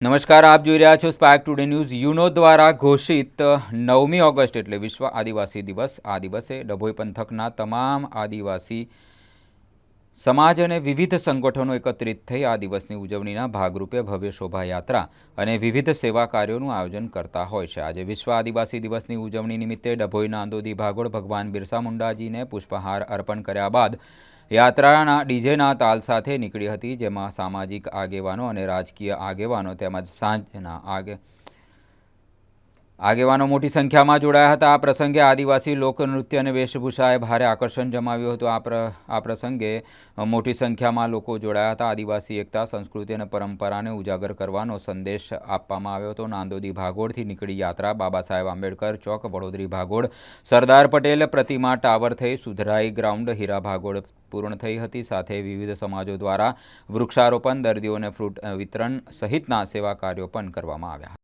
નમસ્કાર, આપ જોઈ રહ્યા છો સ્પાર્ક ટુડે ન્યૂઝ. યુનો દ્વારા ઘોષિત 9મી ઓગસ્ટ એટલે વિશ્વ આદિવાસી દિવસ. આ દિવસે ડભોઈ પંથકના તમામ આદિવાસી સમાજ અને વિવિધ સંગઠનો એકત્રિત થઈ આ દિવસની ઉજવણીના ભાગરૂપે ભવ્ય શોભાયાત્રા અને વિવિધ સેવા કાર્યોનું આયોજન કરતા હોય છે. આજે વિશ્વ આદિવાસી દિવસની ઉજવણી નિમિત્તે ડભોઈના આંદોદી ભાગોળ ભગવાન બિરસા મુંડાજીને પુષ્પહાર અર્પણ કર્યા બાદ યાત્રાના ડીજેના તાલ સાથે નીકળી હતી, જેમાં સામાજિક આગેવાનો અને રાજકીય આગેવાનો તેમજ સાંજના આગેવાનો મોટી સંખ્યામાં જોડાયા હતા. આ પ્રસંગે આદિવાસી લોકનૃત્ય અને વેશભૂષાએ ભારે આકર્ષણ જમાવ્યું હતું. આ પ્રસંગે મોટી સંખ્યામાં લોકો જોડાયા હતા. આદિવાસી એકતા, સંસ્કૃતિ અને પરંપરાને ઉજાગર કરવાનો સંદેશ આપવામાં આવ્યો હતો. નાંદોદી ભાગોળથી નીકળી યાત્રા બાબા સાહેબ આંબેડકર ચોક, વડોદરી ભાગોળ, સરદાર પટેલ પ્રતિમા ટાવર થઈ સુધરાઈ ગ્રાઉન્ડ, હીરા ભાગોળ પૂર્ણ થઈ હતી. સાથે વિવિધ સમાજો દ્વારા વૃક્ષારોપણ, દર્દીઓને ફ્રૂટ વિતરણ સહિતના સેવા કાર્યો પણ કરવામાં આવ્યા.